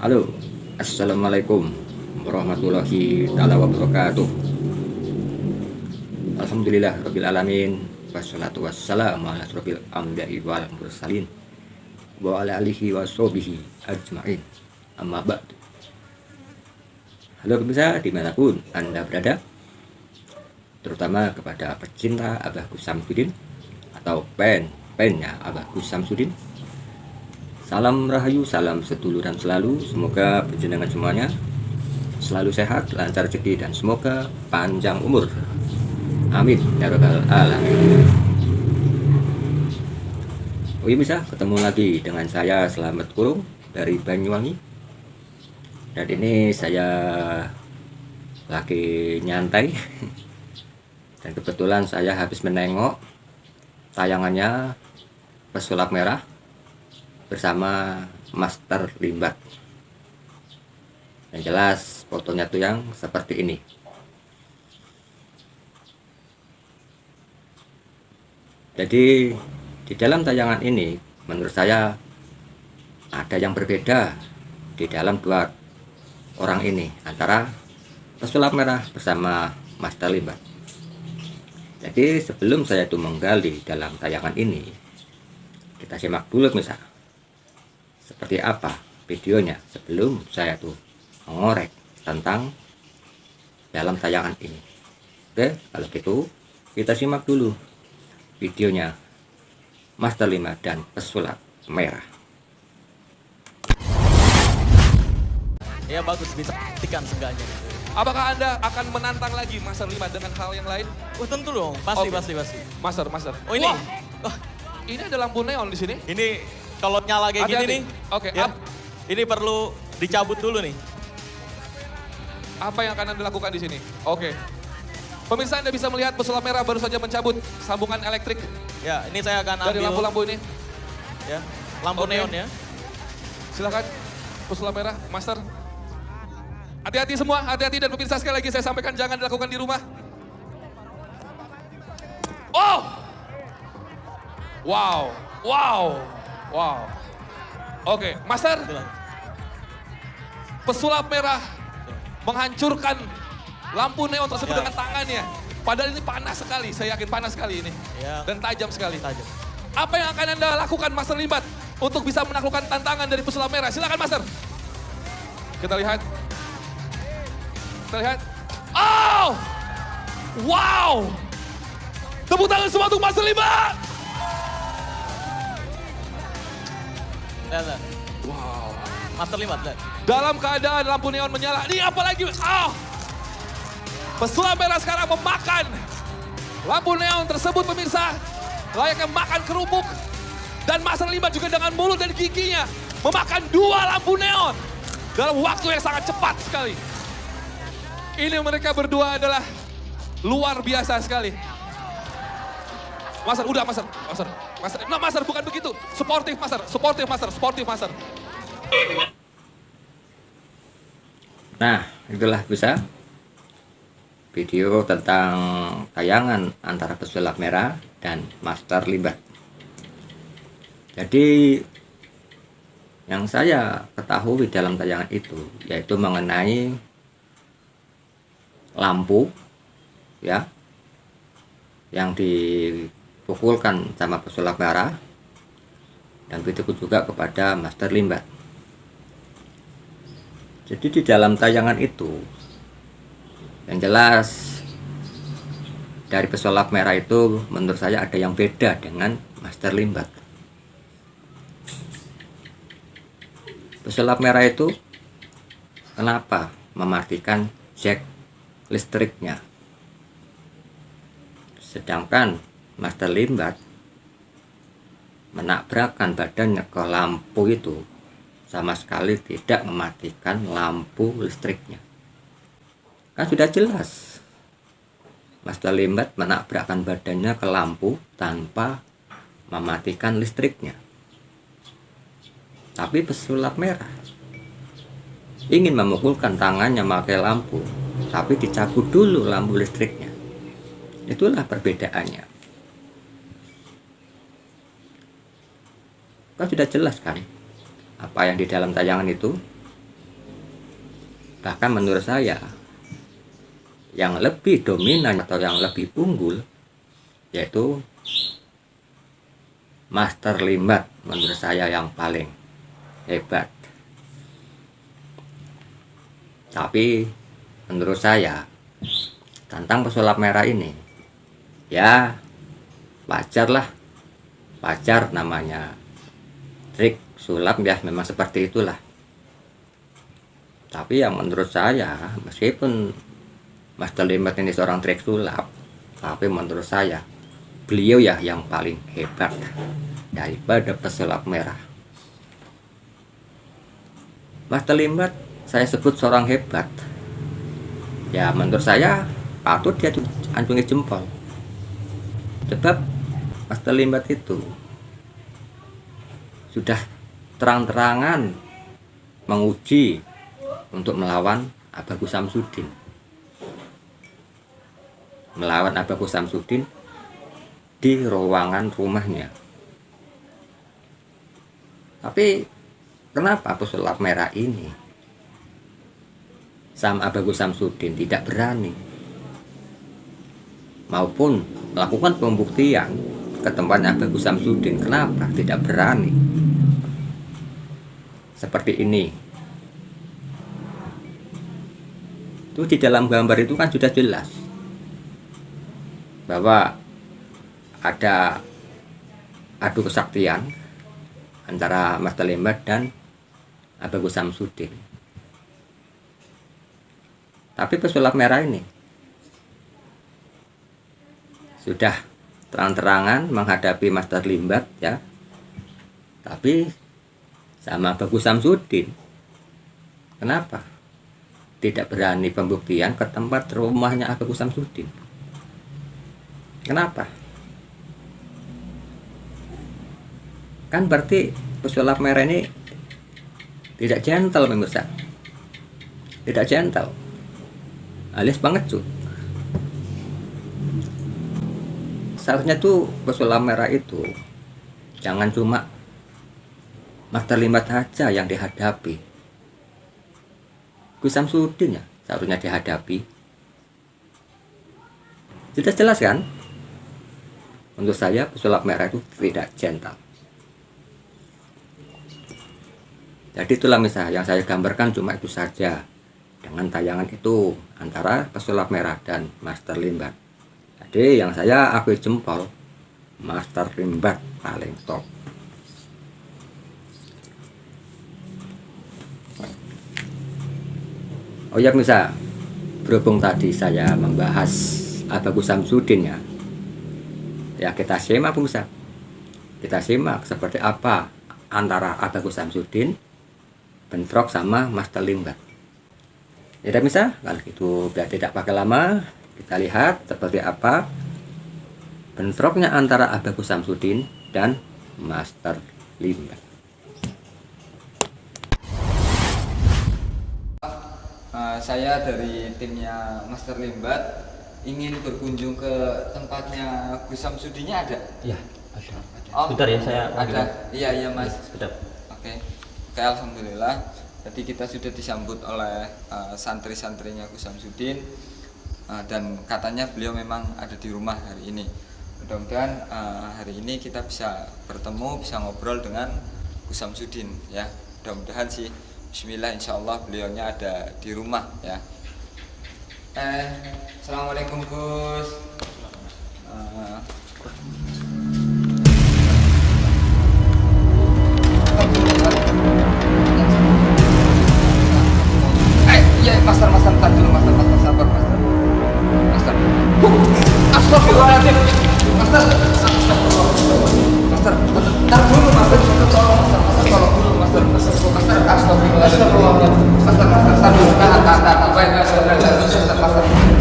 Halo, Assalamualaikum warahmatullahi taala wabarakatuh. Alhamdulillah rabbil alamin, wassalatu wassalamu ala asrofil anbiya'i wal mursalin wa ala alihi wa sahbihi ajma'in. Amma ba'du. Halo pemirsa dimanapun Anda berada, terutama kepada pecinta Abah Gus Samsudin atau pennya Abah Gus Samsudin. Salam rahayu, salam seduluran selalu. Semoga penjenengan semuanya selalu sehat, lancar rezeki, dan semoga panjang umur. Amin ya rabbal alamin. Oh iya, bisa ketemu lagi dengan saya Selamat Kurung dari Banyuwangi. Dan ini saya lagi nyantai dan kebetulan saya habis menengok tayangannya Pesulap Merah bersama Master Limbat. Yang jelas fotonya tuh yang seperti ini. Jadi di dalam tayangan ini menurut saya ada yang berbeda di dalam dua orang ini, antara Pesulap Merah bersama Master Limbat. Jadi sebelum saya tuh menggali dalam tayangan ini, kita simak dulu misalnya seperti apa videonya sebelum saya tuh mengorek tentang dalam tayangan ini. Oke, kalau gitu kita simak dulu videonya Master Limbat dan Pesulap Merah. Ya bagus, bisa buktikan seenggaknya. Apakah Anda akan menantang lagi Master Limbat dengan hal yang lain? Oh tentu dong, pasti Oke. pasti. Master. Oh ini, Wah, ini ada lampu neon di sini. ini kalau nyala kayak gini Hati-hati. nih, Oke, ya, ini perlu dicabut dulu nih. apa yang akan Anda lakukan di sini? Oke. Pemirsa, Anda bisa melihat Pesulap Merah baru saja mencabut sambungan elektrik Ya, ini saya akan dari ambil lampu-lampu ini. ya, lampu Oke. neon ya. Silakan, Pesulap Merah, Master. Hati-hati semua, hati-hati, dan pemirsa sekali lagi saya sampaikan jangan dilakukan di rumah. Oh! Wow. Oke, Master. Silakan. Pesulap Merah menghancurkan lampu neon tersebut Ya. dengan tangannya. Padahal ini panas sekali, saya yakin panas sekali ini. Ya. Dan tajam sekali. Tajam. Apa yang akan Anda lakukan, Master Limbat, untuk bisa menaklukkan tantangan dari Pesulap Merah? Silakan, Master. Kita lihat. Oh! Wow! Tepuk tangan semua untuk Master Limbat! Lihat. Wow. Master Limbat, lihat. Dalam keadaan lampu neon menyala. Ini apa lagi? Oh! Pesulap Merah sekarang memakan lampu neon tersebut, pemirsa. Layaknya makan kerupuk. Dan Master Limbat juga dengan mulut dan giginya memakan 2 lampu neon dalam waktu yang sangat cepat sekali. Ini mereka berdua adalah luar biasa sekali. Master, udah Master. Nah Master, bukan begitu. Sportif Master. Nah, itulah bisa video tentang tayangan antara Pesulap Merah dan Master Limbat. Jadi yang saya ketahui dalam tayangan itu yaitu mengenai lampu ya yang dipukulkan sama Pesulap Merah, dan begitu juga kepada Master Limbat. Jadi di dalam tayangan itu yang jelas dari Pesulap Merah itu menurut saya ada yang beda dengan Master Limbat. Pesulap Merah itu kenapa mematikan jack listriknya, sedangkan Master Limbat menabrakkan badannya ke lampu itu sama sekali tidak mematikan lampu listriknya. Kan sudah jelas Master Limbat menabrakkan badannya ke lampu tanpa mematikan listriknya. Tapi Pesulap Merah ingin memukulkan tangannya memakai lampu, tapi dicabut dulu lampu listriknya. Itulah perbedaannya. Kan sudah jelas kan apa yang di dalam tayangan itu. Bahkan menurut saya yang lebih dominan atau yang lebih unggul yaitu Master Limbat, menurut saya yang paling hebat. Tapi menurut saya tentang pesulap merah ini ya wajar lah, wajar, namanya trik sulap ya, memang seperti itulah. Tapi yang menurut saya, meskipun Master Limbat ini seorang trik sulap, tapi menurut saya beliau ya yang paling hebat daripada pesulap merah. Master Limbat saya sebut seorang hebat ya, menurut saya patut dia acungi jempol. Sebab Master Limbat itu sudah terang-terangan menguji untuk melawan Abagus Samsudin. Melawan Abagus Samsudin di ruangan rumahnya. Tapi kenapa pesulap merah ini sama Abagus Samsudin tidak berani maupun melakukan pembuktian ke tempatnya Abagus Samsudin? Kenapa tidak berani? Seperti ini. Itu di dalam gambar itu kan sudah jelas bahwa ada adu kesaktian antara Master Limbat dan Abagus Samsudin. Tapi pesulap merah ini sudah terang-terangan menghadapi Master Limbat ya, tapi sama Abagus Samsudin kenapa tidak berani pembuktian ke tempat rumahnya Abagus Samsudin? Kenapa? Kan berarti pesulap merah ini tidak gentle, pemirsa. Tidak gentle, alias pengecut. Seharusnya tuh pesulap merah itu jangan cuma Master Limbat saja yang dihadapi. Abagus Samsudin ya seharusnya dihadapi. Jelas kan? Menurut saya pesulap merah itu tidak gentle. Jadi itulah misalnya yang saya gambarkan cuma itu saja dengan tayangan itu antara pesulap merah dan Master Limbat. Jadi yang saya akui jempol, Master Limbat paling top. Oh ya bisa, berhubung tadi saya membahas Abagus Samsudin ya kita simak pemirsa. Kita simak seperti apa antara Abagus Samsudin bentrok sama Master Limbat. Ya bisa, kalau itu biar tidak pakai lama, kita lihat seperti apa bentroknya antara Abagus Samsudin dan Master Limbat. Saya dari timnya Master Limbat ingin berkunjung ke tempatnya Gus Samsudinnya ada? Iya, ada. Oh, sebentar ya, saya ada. Iya Mas. Sebentar. Oke, alhamdulillah. Jadi kita sudah disambut oleh santri-santrinya Gus Samsudin dan katanya beliau memang ada di rumah hari ini. Mudah-mudahan hari ini kita bisa bertemu, bisa ngobrol dengan Gus Samsudin ya. Mudah-mudahan sih. Bismillah, insya Allah beliaunya ada di rumah ya. Assalamualaikum Gus. Iya Master, tar dulu Master, sabar Master. Astagfirullahaladzim. Master, tar dulu Master, tolong dulu Master, astagfirullahaladzim. Master,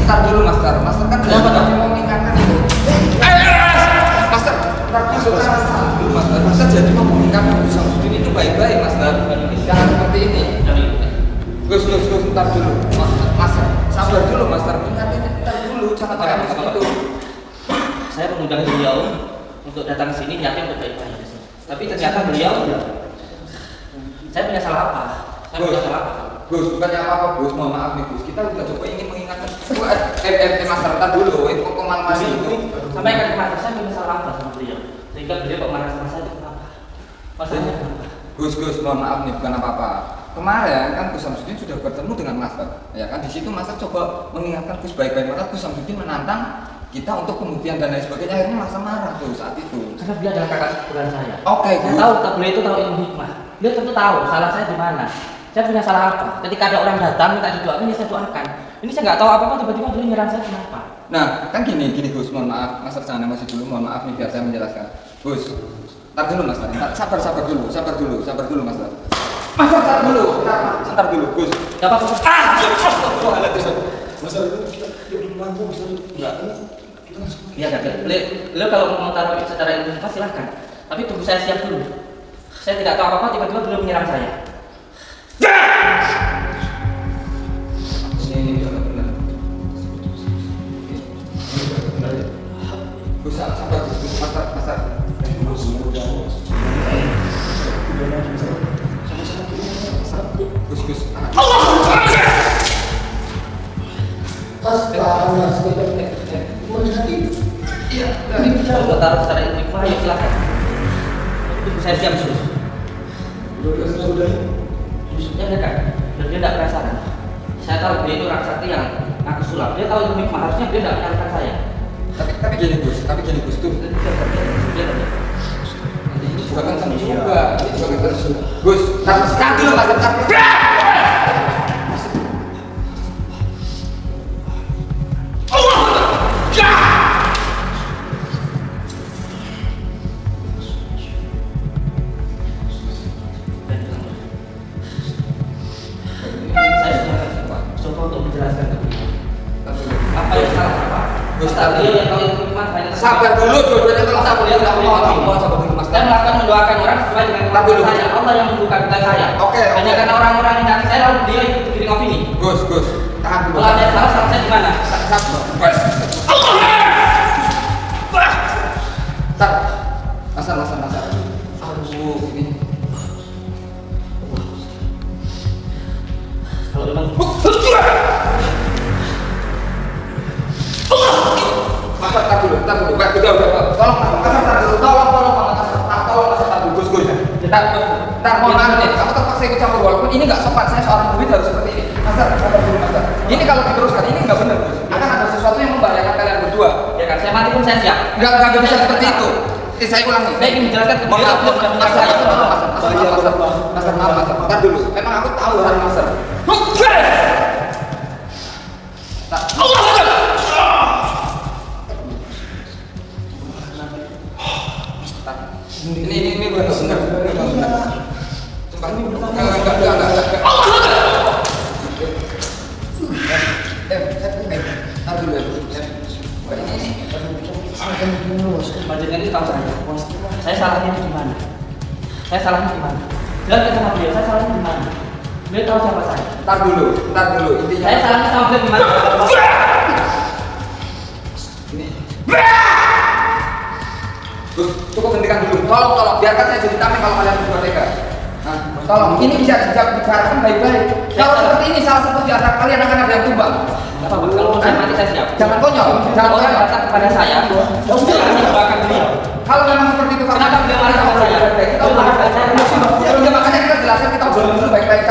tar dulu, tar dulu Master kan tadi mau meningkatkan itu. Master, tar dulu Master jadi mau meningkatkan Gus Samsudin itu baik-baik Master, jangan seperti ini. Gus, ntar dulu, Master, sabar dulu Master, ntar dulu, jangan kayak begitu. Saya mengundang beliau untuk datang ke sini niatnya untuk baik-baik. Tapi ternyata beliau, saya punya salah apa? Saya punya salah apa? Gus, bukannya apa-apa Gus, mohon maaf nih Gus. Kita udah coba ingin mengingatkan. Master, tar dulu, kok malah masih itu. Sampaikan ke Mas, saya punya salah apa sama beliau? Sehingga beliau kok marah sama saya itu kenapa? Masalahnya kenapa? Gus, mohon maaf nih, bukan apa-apa. Kemarin kan Gus Samsudin sudah bertemu dengan Master, ya kan? Di situ Master coba mengingatkan Gus baik-baik, maka Gus Samsudin menantang kita untuk pembuktian dan lain sebagainya. Akhirnya Master marah tuh saat itu. Karena beliau adalah kakak sepupuan saya. Oke, Saya Gus. tahu, beliau itu tahu ilmu hikmah. Beliau tentu tahu salah saya di mana. Saya punya salah apa? Ketika ada orang datang minta didoakan, ya saya doakan. Ini saya nggak tahu apa-apa, tiba-tiba beliau nyerang saya kenapa? Nah, kan gini Gus, mohon maaf, Master jangan emosi dulu, mohon maaf nih biar saya menjelaskan. Gus, tar dulu Master, sabar dulu Master. Master, tar dulu, sebentar dulu, Gus. Gak apa-apa. Masalah itu kita belum mampu, enggak. Iya, beliau kalau mau taruh secara ilmu hikmah silahkan. Tapi tunggu saya siap dulu. Saya tidak tahu apa-apa, tiba-tiba beliau menyerang saya. Ini benar. Gus, sabar Gus, Master. Gus. Kalau taruh secara ilmu hikmah, ya silahkan. Tunggu saya siap dulu. Maksudnya kan, dia tidak penasaran. Saya tahu dia itu orang sakti yang ngaku sulap. Dia tahu ilmu hikmah, harusnya dia tidak menyalahkan saya. Tapi gini Gus tuh. Ini juga kan sama juga. Gus, tar dulu Master. Saya sudah coba untuk menjelaskan ke beliau. Apa yang salah apa? Gus, Beliau yang tahu ilmu hikmah hanya sabar dulu, dua-duanya kalau sabar dulu, nggak mau sabar dulu Master. saya melakukan mendoakan orang sesuai dengan kemampuan saya. Allah yang membuka bukan saya. Oke. Hanya karena orang-orang yang nyari saya lalu dia ikut giring opini. Gus, tahan dulu. Kalau ada yang salah saya di mana? Tar, Master. Aduh, ini. Kalau memang Master, tar dulu. Udah. Tolong Master, tar dulu. Gus. Tar, mohon maaf nih, kamu terpaksa ikut campur walaupun ini nggak sopan. Saya seorang murid harus seperti ini. Master, sabar dulu Master. Ini kalau diteruskan ini nggak benar Gus. Akan ada sesuatu yang membahayakan kalian berdua. ya kan saya mati pun saya siap. Nggak bisa seperti itu. Saya ulang nih. Saya ingin menjelaskan ke Maaf, beliau sudah menyerang saya. Master. Tar dulu. Memang aku tahu kan Master. Ini benar. Sumpah. Enggak. Tar dulu. Majikan ini tahu saya salahnya di mana? Jelaskan sama beliau, saya salahnya di mana? Beliau tahu siapa saya. Tar dulu. Intinya Saya salahnya sama beliau di mana? Gus, cukup hentikan dulu. Tolong, biarkan saya jadi tameng kalau kalian berdua tega. Nah, tolong. Ini bisa dibicarakan baik-baik. Kalau seperti ini salah satu di antara kalian akan ada yang tumbang. Kalau saya mati saya siap. Jangan konyol. Orang datang kepada saya, saya akan doakan beliau. Kalau memang seperti itu, Kenapa beliau marah sama saya? Kita Beliau marah sama saya kenapa? Ya, makanya kita jelaskan, kita obrolin dulu baik-baik.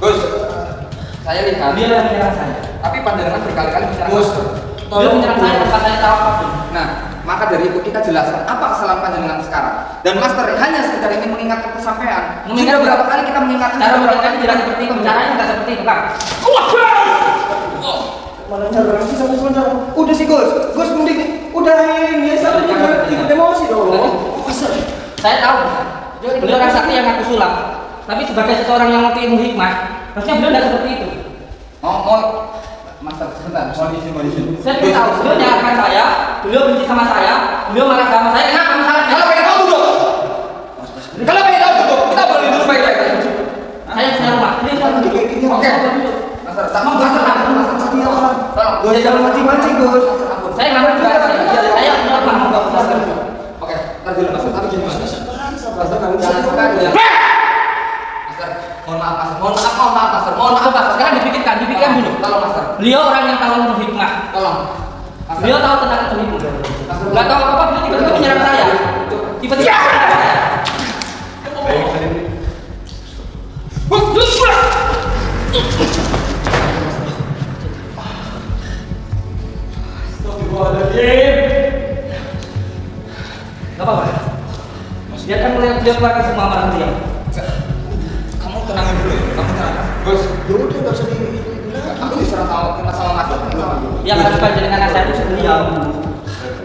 Gus, saya lihat. Beliau yang menyerang saya. Tapi pandangan berkali-kali menyerang. Gus, beliau menyerang saya tanpa saya tahu apapun. Nah, maka dari itu kita jelaskan apa kesalahan panjenengan sekarang. Dan Master hanya sekedar ingin mengingatkan kesampaian. Sudah berapa kali kita mengingatkan? Cara mengingatkan tidak seperti itu, caranya tidak seperti itu, Kang. Mana cara sih sama sebentar. Udah sih Gus mending udahin ya sampai ikut emosi dong. Saya tahu, beliau orang sakti yang ngaku sulap. Tapi sebagai seseorang yang ngerti ilmu hikmah, harusnya beliau tidak seperti itu. Master, sebentar. Mohon izin. Saya tidak tahu, beliau menyalahkan saya, beliau benci sama saya, beliau marah sama saya. Kenapa masalahnya? Kalau pengen tahu duduk. Kalau pengen tahu duduk, kita boleh duduk baik-baik. Saya punya rumah, ini saya Oke. Master, tolong. Gus jangan mancing-mancing Gus. Saya nggak mau juga, saya punya rumah. Oke, ntar dulu Master. Tapi gini Master. Sabar, Jangan suka dia. Beliau orang yang tahu ilmu hikmah. Tolong. Beliau tahu tentang ilmu hikmah. Nggak tahu apa-apa, beliau tiba-tiba menyerang saya. Tiba-tiba menyerang saya. Gak apa-apa. Biarkan beliau keluarkan semua amarah beliau. Kamu tenangin dulu ya. Kamu tenang. Gus. Ya udah nggak usah di. Aku diserang sama Mas. Yang harus panjenengan saya itu beliau.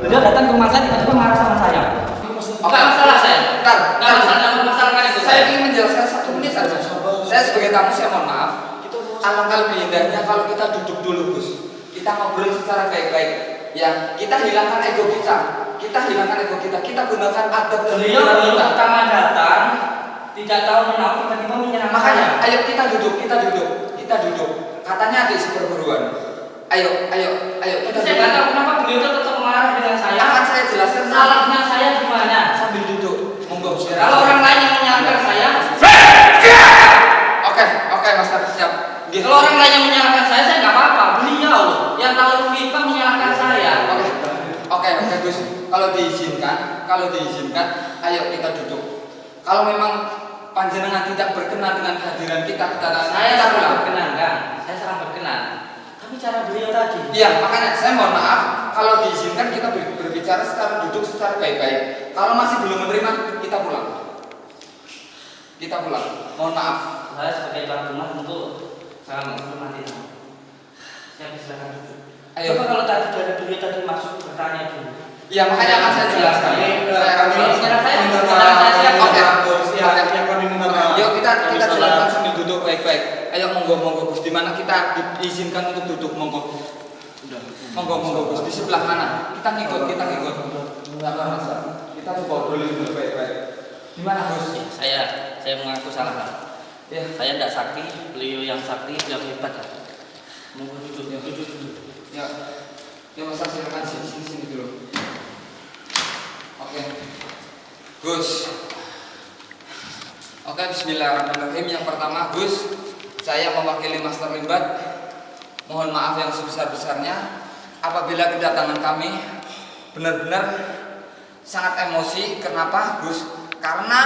Beliau datang ke rumah saya tiba-tiba marah sama saya. Enggak masalah saya. Bentar. Enggak masalah kan itu. Saya ingin menjelaskan 1 menit saja. Saya sebagai tamu saya mohon maaf. Alangkah lebih indahnya kalau kita duduk dulu, Gus. Kita ngobrol secara baik-baik. Ya, kita hilangkan ego kita. Kita gunakan adab dan Beliau baru pertama datang, tidak tahu menahu tiba-tiba menyerang Makanya, saya. ayo kita duduk. Katanya adik seperguruan. Ayo, kita Saya nggak tahu kenapa beliau itu tetap marah dengan saya. Akan saya jelaskan Salahnya saya di mana? sambil duduk. Monggo. Kalau orang lain yang menyalahkan saya, Oke, Mas Tarif, siap. kalau orang lain yang menyalahkan saya nggak apa-apa. Beliau yang tahu ilmu hikmah menyalahkan saya. Oke, Gus. Kalau diizinkan, ayo kita duduk. Kalau memang panjenengan tidak berkenan dengan kehadiran kita, Saya sangat berkenan, kan? Saya sangat berkenan. Tapi cara beliau tadi. Iya, makanya saya mohon maaf. Kalau diizinkan kita berbicara secara duduk secara baik-baik. Kalau masih belum menerima, kita pulang. Mohon maaf. Saya sebagai tuan rumah tentu sangat menghormati. Saya silakan duduk. Ayo. Coba kalau tadi dari beliau tadi masuk bertanya dulu. Iya, makanya akan saya jelaskan. Saya akan jelaskan. Yuk kita jelaskan sambil duduk baik-baik. Ayo monggo Gus, di mana kita diizinkan untuk duduk monggo. Monggo Gus, di sebelah mana? Kita ngikut. Kita coba dulu baik-baik. Di mana Gus? Saya mengaku salah. Ya. Saya tidak sakti, beliau yang sakti, beliau hebat. Monggo duduk. Ya Mas, silakan sini dulu. Oke. Gus. Oke, bismillahirrahmanirrahim. Yang pertama, Gus, saya mewakili Master Limbat. Mohon maaf yang sebesar-besarnya apabila kedatangan kami benar-benar sangat emosi. Kenapa, Gus? Karena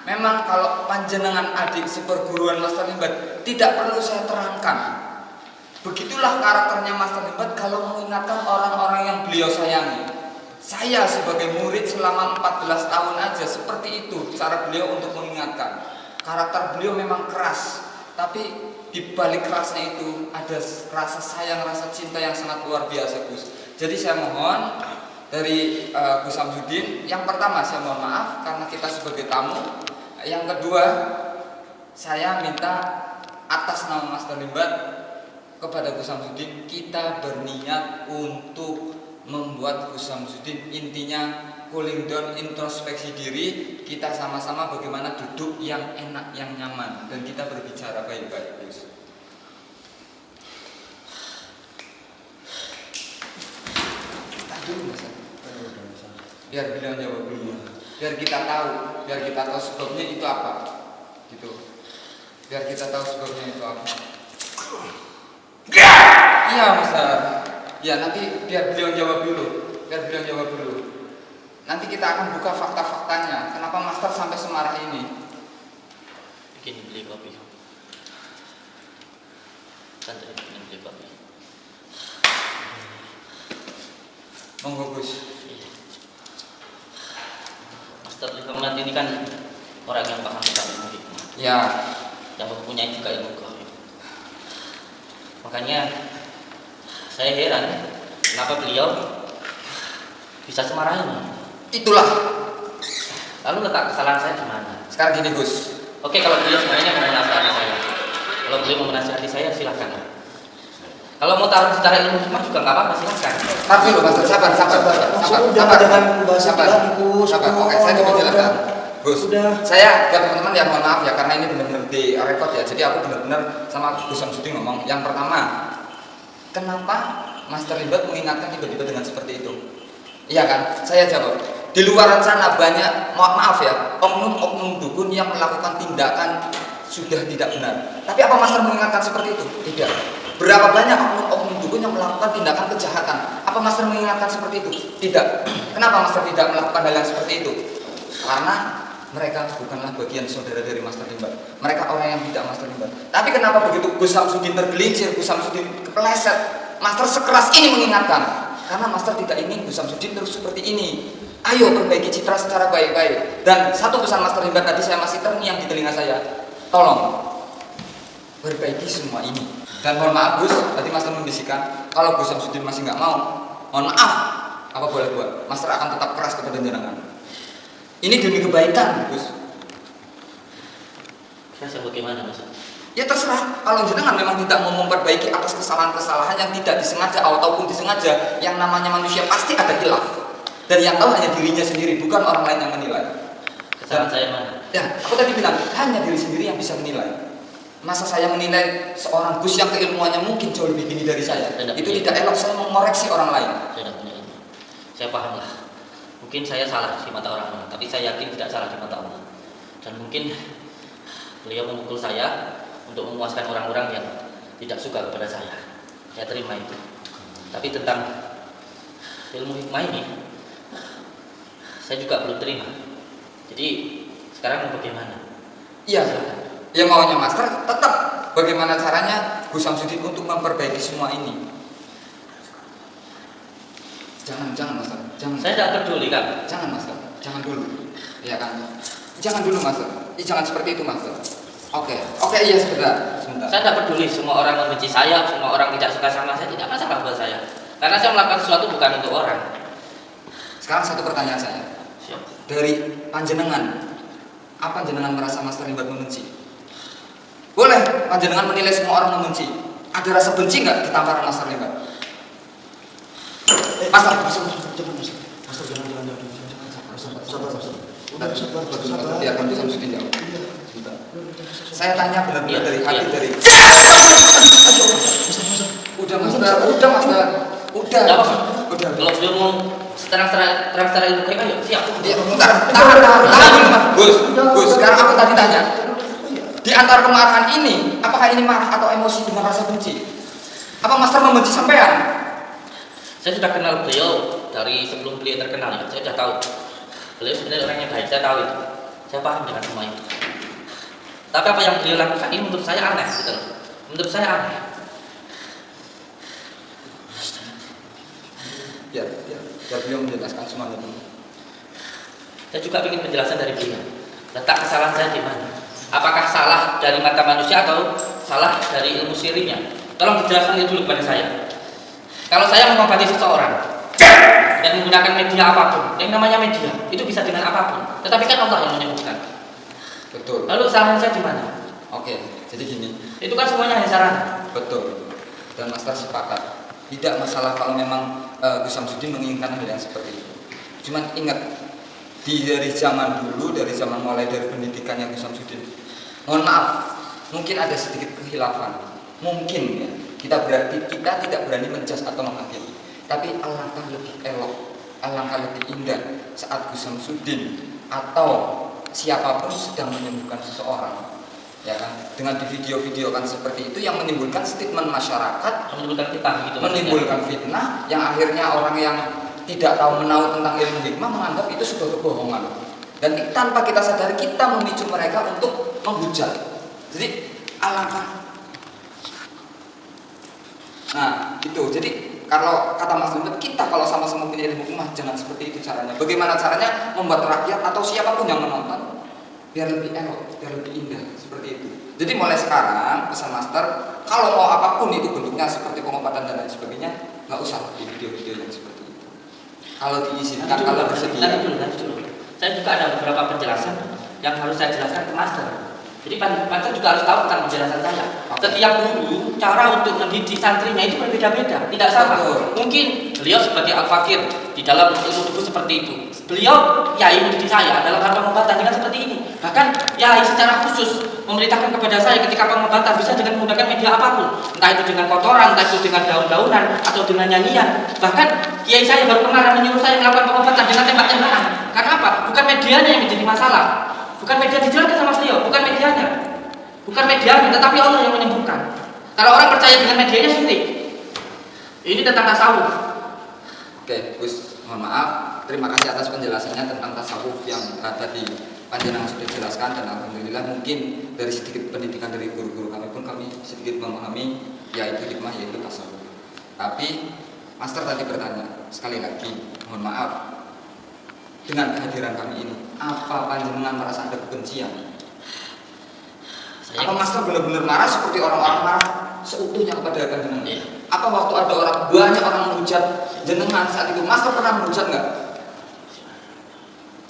memang kalau panjenengan adik seperguruan Master Limbat tidak perlu saya terangkan. Begitulah karakternya Master Limbat kalau mengingatkan orang-orang yang beliau sayangi. Saya sebagai murid selama 14 tahun aja seperti itu cara beliau untuk mengingatkan. Karakter beliau memang keras, tapi di balik kerasnya itu ada rasa sayang, rasa cinta yang sangat luar biasa, Gus. Jadi saya mohon dari Gus Samsudin, yang pertama saya mohon maaf karena kita sebagai tamu. Yang kedua, saya minta atas nama Master Limbat kepada Gus Samsudin, kita berniat untuk membuat Gus Samsudin intinya cooling down, introspeksi diri, kita sama-sama bagaimana duduk yang enak, yang nyaman, dan kita berbicara baik-baik, Gus. Biar beliau jawab dulu, biar kita tahu sebabnya itu apa, gitu. Biar kita tahu sebabnya itu apa. Iya, Mas. Ya, nanti biar beliau jawab dulu. Nanti kita akan buka fakta-faktanya. Kenapa Master sampai semarah ini? Bikin beli kopi. Santai bikin beli kopi. Monggo, Gus. Master Limbat ini kan orang yang paham tentang ilmu hikmah. Ya. Yang mempunyai juga ilmu gaib. Makanya saya heran kenapa beliau bisa semarah ini. Itulah. Lalu letak kesalahan saya di mana? Sekarang gini, Gus. Oke, kalau beliau sebenarnya mau menasihati saya. Kalau beliau mau menasihati saya, silakan. Kalau mau taruh secara ilmu hikmah juga nggak apa-apa, silakan. Tapi dulu, Mas. Sabar. Jangan bahasa Gus. Oke, saya coba jelaskan. Gus, Sudah. saya buat teman-teman ya mohon maaf ya karena ini benar-benar di record ya. Jadi aku benar-benar sama Gus Samsudin ngomong. Yang pertama, kenapa Master Limbat mengingatkan tiba-tiba dengan seperti itu? Iya kan? Saya jawab. Di luar sana banyak, maaf ya, oknum-oknum dukun yang melakukan tindakan sudah tidak benar. Tapi apa Master mengingatkan seperti itu? Tidak. Berapa banyak oknum dukun yang melakukan tindakan kejahatan? Apa Master mengingatkan seperti itu? Tidak. Kenapa Master tidak melakukan hal yang seperti itu? Karena mereka bukanlah bagian saudara dari Master Limbat. Mereka orang yang tidak Master Limbat. Tapi kenapa begitu Gus Samsudin tergelincir, Gus Samsudin kepleset, Master sekeras ini mengingatkan? Karena Master tidak ingin Gus Samsudin terus seperti ini. Ayo perbaiki citra secara baik-baik. Dan satu pesan Master Limbat tadi saya masih terngiang di telinga saya. Tolong perbaiki semua ini. Dan mohon maaf Gus, tadi Master membisikkan kalau Gus Samsudin masih nggak mau, mohon maaf, apa boleh buat? Master akan tetap keras kepada jenengan. Ini demi kebaikan, Gus. Saya bagaimana, Mas? Ya terserah, kalau jenengan memang tidak mau memperbaiki atas kesalahan-kesalahan yang tidak disengaja ataupun disengaja, yang namanya manusia pasti ada khilaf. Dan yang tahu hanya dirinya sendiri, bukan orang lain yang menilai. Kesalahan saya mana? Ya, aku tadi bilang, hanya diri sendiri yang bisa menilai. Masa saya menilai seorang Gus yang keilmuannya mungkin jauh lebih tinggi dari saya? Itu tidak elok, saya mengoreksi orang lain. Saya tidak punya ilmu. Saya paham lah. Mungkin saya salah di mata orang, tapi saya yakin tidak salah di mata Allah. Dan mungkin beliau memukul saya untuk memuaskan orang-orang yang tidak suka kepada saya. Saya terima itu. Tapi tentang ilmu hikmah ini, saya juga belum terima. Jadi sekarang mau bagaimana? Iya, ya maunya Master tetap bagaimana caranya Gus Samsudin untuk memperbaiki semua ini. Jangan Master, jangan. Saya tidak peduli kan? Jangan Master, jangan dulu. Ya kan? Jangan dulu Master. Jangan seperti itu Master. Oke, iya sebentar. Saya tidak peduli semua orang membenci saya, semua orang tidak suka sama saya, tidak masalah buat saya. Karena saya melakukan sesuatu bukan untuk orang. Sekarang satu pertanyaan saya. Siap. Dari panjenengan, apa panjenengan merasa Master Limbat membenci? Boleh panjenengan menilai semua orang membenci. Ada rasa benci nggak di tamparan Master Limbat? Master, jangan. Biarkan Gus Samsudin jawab. Saya tanya benar-benar dari hati dari. Udah Master. Kalau beliau mau terang ilmu kayak ayo siap. Ya, tahan. Gus, sekarang aku tadi tanya. Di antara kemarahan ini, apakah ini marah atau emosi dengan rasa benci? Apa Master membenci sampean? Saya sudah kenal beliau dari sebelum beliau terkenal ya. Saya sudah tahu beliau sebenarnya orangnya baik. Saya tahu itu. Saya paham dengan semua itu. Tapi apa yang beliau lakukan ini menurut saya aneh gitu loh. Menurut saya aneh. Biar beliau menjelaskan semuanya dulu. Saya juga ingin penjelasan dari beliau. Letak kesalahan saya di mana? Apakah salah dari mata manusia atau salah dari ilmu sirinya? Tolong dijelaskan itu dulu kepada saya. Kalau saya mengobati seseorang dan menggunakan media apapun, yang namanya media itu bisa dengan apapun. Tetapi kan Allah yang menyebutkan. Betul. Lalu kesalahan saya di mana? Oke, jadi gini. Itu kan semuanya hanya sarana. Betul. Dan Master sepakat. Tidak masalah kalau memang Gus Samsudin menginginkan hal yang seperti itu. Cuman ingat, dari zaman dulu, mulai dari pendidikannya Gus Samsudin, mohon maaf, mungkin ada sedikit kehilafan. Mungkin ya, kita tidak berani menjas atau menghakimi. Tapi alangkah lebih elok, alangkah lebih indah saat Gus Samsudin atau siapapun sedang menyembuhkan seseorang, ya kan, dengan di video-videokan seperti itu yang menimbulkan statement masyarakat, menimbulkan fitnah yang akhirnya orang yang tidak tahu menahu tentang ilmu hikmah menganggap itu sebuah kebohongan, dan tanpa kita sadari kita memicu mereka untuk menghujat. Jadi alangkah, nah itu. Jadi kalau kata Mas Limbat, kita kalau sama-sama punya ilmu hikmah jangan seperti itu caranya. Bagaimana caranya membuat rakyat atau siapapun yang menonton biar lebih elok, biar lebih indah, seperti itu. Jadi mulai sekarang pesan Master, kalau mau apapun itu bentuknya seperti pengobatan dan lain sebagainya, nggak usah di video-video yang seperti itu. Kalau diizinkan, kalau bersedia. Nanti dulu. Saya juga ada beberapa penjelasan yang harus saya jelaskan ke Master. Jadi Master juga harus tahu tentang penjelasan saya. Setiap guru cara untuk mendidik santrinya itu berbeda-beda, tidak sama. Mungkin beliau sebagai al-fakir di dalam ilmu tubuh seperti itu. Beliau yai mendidik saya dalam hal pengobatan dengan seperti ini. Bahkan yai secara khusus memerintahkan kepada saya ketika pengobatan bisa dengan menggunakan media apapun, entah itu dengan kotoran, entah itu dengan daun-daunan atau dengan nyanyian. Bahkan kiai saya baru kemarin menyuruh saya melakukan pengobatan dengan tembak-tembakan. Karena apa? Bukan medianya yang menjadi masalah. Bukan media dijelaskan sama beliau, bukan medianya, tetapi Allah yang menyembuhkan. Kalau orang percaya dengan medianya syirik. Ini tentang tasawuf. Oke, Gus, mohon maaf. Terima kasih atas penjelasannya tentang tasawuf yang tadi panjenengan sudah jelaskan, dan alhamdulillah mungkin dari sedikit pendidikan dari guru-guru kami pun kami sedikit memahami yaitu hikmah, yaitu tasawuf. Tapi Master tadi bertanya, sekali lagi, mohon maaf, dengan kehadiran kami ini, apa panjenengan merasa ada kebencian? Apa Master benar-benar marah seperti orang-orang marah seutuhnya kepada panjenengan? Iya. Apa waktu ada banyak orang menghujat jenengan saat itu, Master pernah menghujat nggak?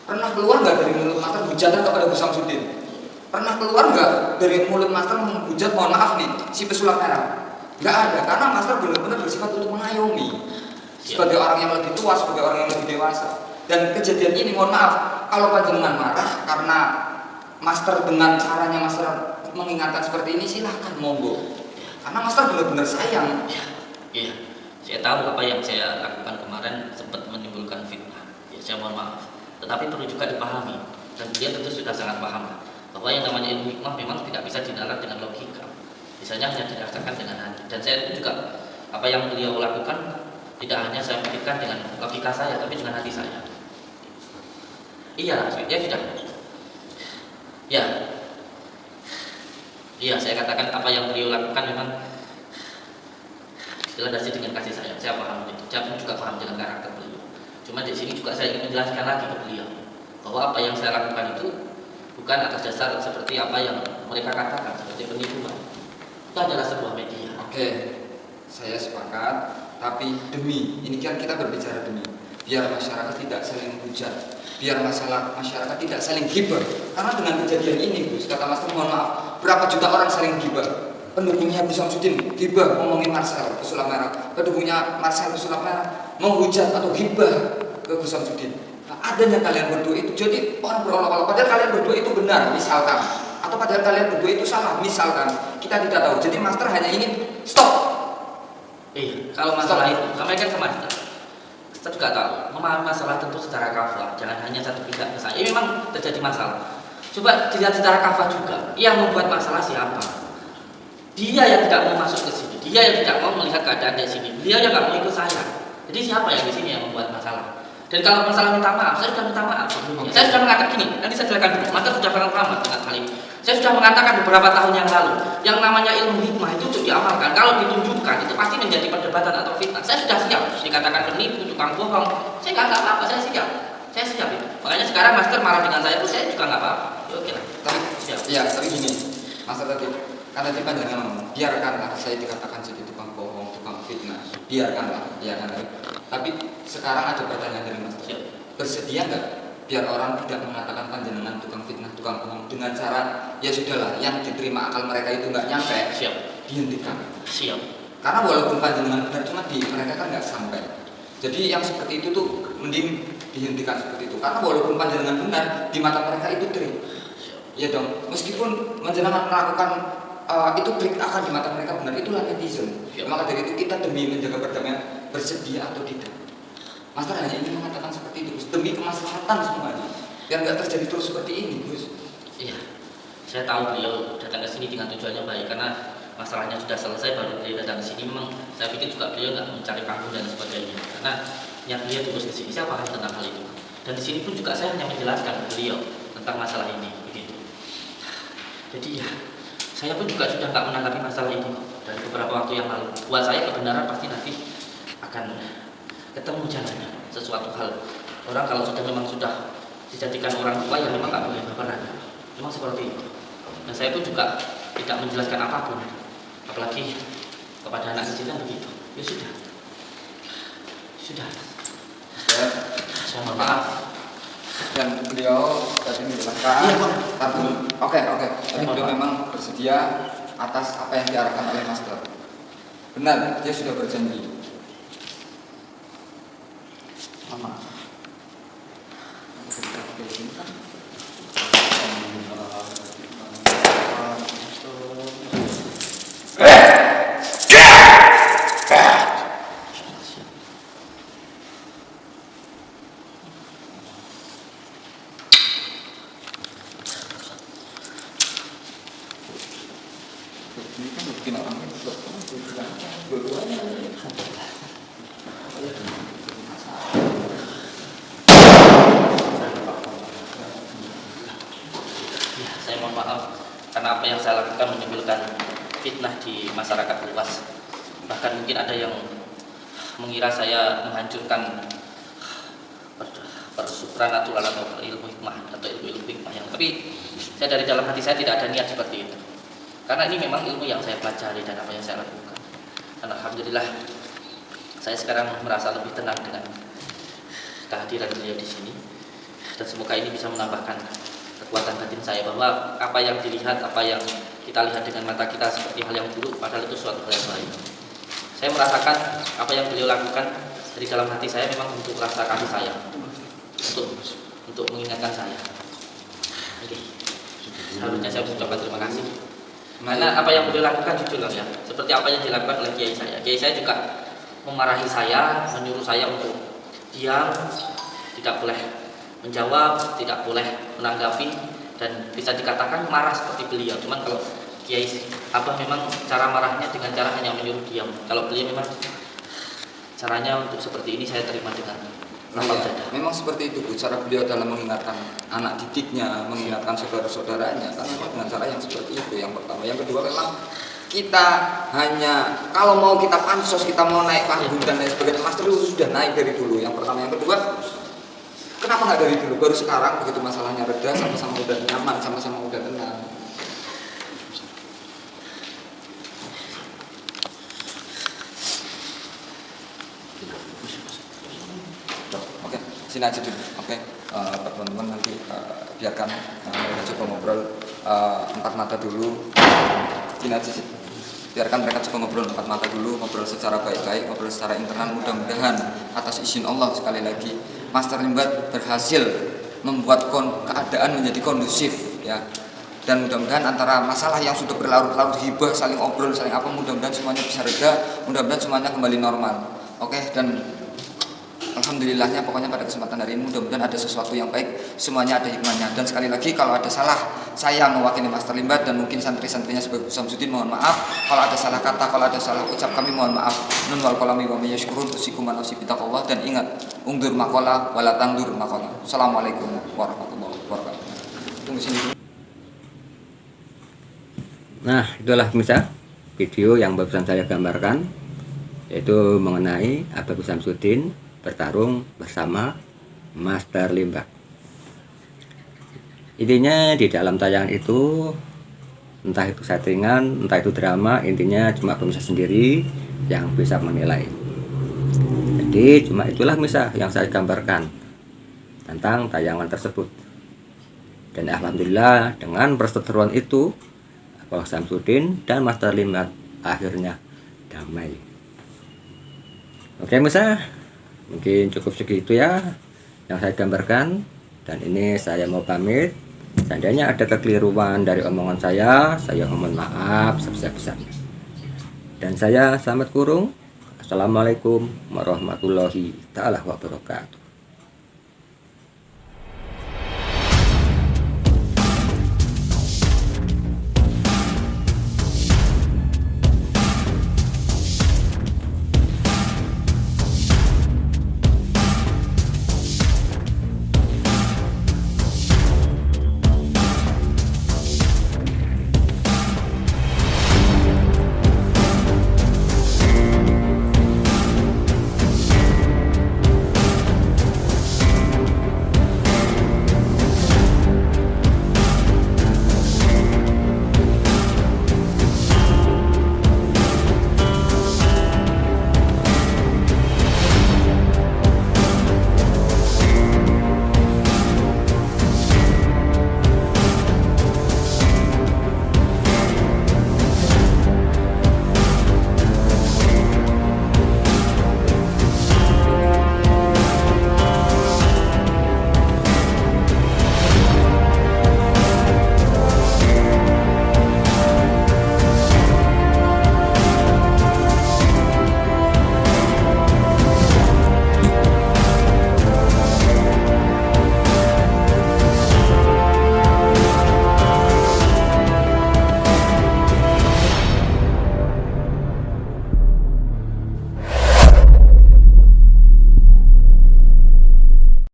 Pernah keluar nggak dari mulut Master hujatan kepada Gus Samsudin? Pernah keluar nggak dari mulut Master menghujat, mohon maaf nih, si pesulap merah? Nggak ada, karena Master benar-benar bersifat untuk mengayomi sebagai orang yang lebih tua, sebagai orang yang lebih dewasa. Dan kejadian ini, mohon maaf, kalau panjenengan marah karena Master dengan caranya Master mengingatkan seperti ini, silahkan monggo. Karena Master benar-benar sayang. Iya, saya tahu apa yang saya lakukan kemarin sempat menimbulkan fitnah. Ya, saya mohon maaf. Tetapi perlu juga dipahami, dan dia tentu sudah sangat paham bahwa yang namanya ilmu hikmah memang tidak bisa dinalar dengan logika. Misalnya hanya dirasakan dengan hati. Dan saya juga apa yang beliau lakukan tidak hanya saya pikirkan dengan logika saya, tapi dengan hati saya. Iya, ya sudah. Ya, iya, saya katakan apa yang beliau lakukan memang dilandasi dengan kasih sayang. Saya paham itu. Saya pun juga paham dengan karakter beliau. Cuma di sini juga saya ingin menjelaskan lagi ke beliau bahwa apa yang saya lakukan itu bukan atas dasar seperti apa yang mereka katakan seperti penipuan. Itu adalah sebuah media. Oke, saya sepakat. Tapi demi, ini kan kita berbicara demi, biar masyarakat tidak saling hujat, biar masyarakat tidak saling gibah. Karena dengan kejadian ini, Gus, kata Master, mohon maaf, berapa juta orang saling gibah? Pendukungnya Gus Samsudin gibah ngomongin Marcel pesulap merah, pendukungnya Marcel pesulap merah menghujat atau gibah ke Gus Samsudin. Nah, adanya kalian berdua itu, jadi orang berolah-olah padahal kalian berdua itu benar, misalkan, atau padahal kalian berdua itu salah, misalkan, kita tidak tahu. Jadi Master hanya ingin stop. Iya, kalau masalah itu, sampaikan ke Master. Kita juga tahu, memahami masalah tentu secara kafah, jangan hanya satu pihak misalnya. Ini memang terjadi masalah. Coba dilihat secara kafah juga. Yang membuat masalah siapa? Dia yang tidak mau masuk ke sini, dia yang tidak mau melihat keadaan di sini, dia yang nggak mau ikut saya. Jadi siapa yang di sini yang membuat masalah? Dan kalau masalah minta maaf, saya sudah minta maaf sebelumnya. Saya sudah mengatakan gini, nanti saya jelaskan dulu. Master sudah paham dengan hal ini. Saya sudah mengatakan beberapa tahun yang lalu, yang namanya ilmu hikmah itu untuk diamalkan. Kalau ditunjukkan, itu pasti menjadi perdebatan atau fitnah. Saya sudah siap, dikatakan penipu, tukang bohong. Saya nggak apa-apa, saya siap. Saya siap itu. Makanya sekarang Master marah dengan saya itu, saya juga nggak apa-apa. Ya, oke lah. Tapi, siap. ya, tapi gini, Master tadi, kan tadi panjangan ngomong, biarkanlah saya dikatakan jadi tukang bohong, tukang fitnah. Biarkanlah, biarkanlah. Tapi sekarang ada pertanyaan dari Master. Siap. Bersedia nggak biar orang tidak mengatakan panjenengan tukang fitnah, tukang bohong dengan cara ya sudahlah, yang diterima akal mereka itu nggak nyampe, Siap. dihentikan. Siap. Karena walaupun panjenengan benar, cuma di mereka kan nggak sampai. Jadi yang seperti itu tuh mending dihentikan seperti itu. Karena walaupun panjenengan benar, di mata mereka itu trik. Ya dong, meskipun panjenengan melakukan itu trik akan di mata mereka benar, itulah netizen. Maka dari itu kita demi menjaga perdamaian bersedia atau tidak. Master hanya ingin mengatakan seperti itu, Gus, demi kemaslahatan semuanya, biar nggak terjadi terus seperti ini, Gus. Iya, saya tahu beliau datang ke sini dengan tujuannya baik karena masalahnya sudah selesai baru beliau datang ke sini. Memang saya pikir juga beliau nggak mencari panggung dan sebagainya karena niat beliau terus ke sini. Saya paham tentang hal itu. Dan di sini pun juga saya hanya menjelaskan ke beliau tentang masalah ini, begitu. Jadi ya, saya pun juga sudah nggak menanggapi masalah ini dari beberapa waktu yang lalu. Buat saya kebenaran pasti nanti akan ketemu jalannya. Sesuatu hal orang kalau memang sudah dijadikan orang tua yang memang nggak boleh berperan, memang seperti itu. Dan saya pun juga tidak menjelaskan apapun, apalagi kepada anak kecil kan begitu. Ya sudah. Saya mohon maaf. Dan beliau tadi menjelaskan. Iya, Bang. Tapi oke. Tapi beliau memang bersedia atas apa yang diarahkan oleh Master. Benar, dia sudah berjanji. Mama. Ini kan bikin orang dua-duanya. Ya, saya mohon maaf karena apa yang saya lakukan menimbulkan fitnah di masyarakat luas. Bahkan mungkin ada yang mengira saya menghancurkan supranatural atau ilmu hikmah atau ilmu hikmah yang, tapi saya dari dalam hati saya tidak ada niat seperti itu. Karena ini memang ilmu yang saya pelajari dan apa yang saya lakukan. Dan alhamdulillah saya sekarang merasa lebih tenang dengan kehadiran beliau di sini. Dan semoga ini bisa menambahkan kekuatan batin saya bahwa apa yang dilihat, apa yang kita lihat dengan mata kita seperti hal yang buruk, padahal itu suatu hal yang baik. Saya merasakan apa yang beliau lakukan dari dalam hati saya memang untuk rasa kasih sayang, untuk mengingatkan saya. Oke, seharusnya saya mengucapkan terima kasih. Karena apa yang beliau lakukan jujur ya, seperti apa yang dilakukan oleh kiai saya. Kiai saya juga memarahi saya, menyuruh saya untuk diam, tidak boleh menjawab, tidak boleh menanggapi, dan bisa dikatakan marah seperti beliau. Cuman kalau Kiai Abah memang cara marahnya dengan cara hanya menyuruh diam. Kalau beliau memang caranya untuk seperti ini saya terima dengan lapang dada. Memang seperti itu Bu, cara beliau dalam mengingatkan anak didiknya, mengingatkan saudara-saudaranya, karena dengan cara yang seperti itu yang pertama. Yang kedua memang kita hanya kalau mau kita pansos, kita mau naik panggung dan lain sebagainya, Master itu sudah naik dari dulu. Yang pertama, yang kedua, kenapa nggak dari dulu? Baru sekarang begitu masalahnya reda, sama-sama udah nyaman, sama-sama udah tenang. Oke, sini aja dulu. Oke, teman-teman nanti biarkan mereka coba ngobrol empat mata dulu. Sini aja sih. Biarkan mereka coba ngobrol empat mata dulu, ngobrol secara baik-baik, ngobrol secara internal. Mudah-mudahan atas izin Allah sekali lagi Master Limbat berhasil membuat keadaan menjadi kondusif ya. Dan mudah-mudahan antara masalah yang sudah berlarut-larut, hibah, saling obrol, saling apa, mudah-mudahan semuanya bisa reda, mudah-mudahan semuanya kembali normal. Oke, dan alhamdulillahnya pokoknya pada kesempatan hari ini mudah-mudahan ada sesuatu yang baik, semuanya ada hikmahnya. Dan sekali lagi kalau ada salah saya mewakili Master Limbat dan mungkin santri-santrinya sebagai Samsudin, mohon maaf. Kalau ada salah kata, kalau ada salah ucap, kami mohon maaf. Nun wal qalami wa may yashkurun usikum an usibitaqallah. Dan ingat, ungdur maqala wala tangdur maqala. Assalamualaikum warahmatullahi wabarakatuh. Tunggu sini. Nah, itulah pemirsa video yang barusan saya gambarkan, yaitu mengenai Abagus Samsudin bertarung bersama Master Limbat. Intinya di dalam tayangan itu, entah itu settingan, entah itu drama, intinya cuma pemirsa sendiri yang bisa menilai. Jadi cuma itulah pemirsa yang saya gambarkan tentang tayangan tersebut. Dan alhamdulillah dengan perseteruan itu Abagus Samsudin dan Master Limbat akhirnya damai. Oke pemirsa, mungkin cukup segitu ya yang saya gambarkan. Dan ini saya mau pamit. Seandainya ada kekeliruan dari omongan saya mohon maaf sebesar-besarnya. Dan saya Slamet Kurung. Assalamualaikum warahmatullahi taala wabarakatuh.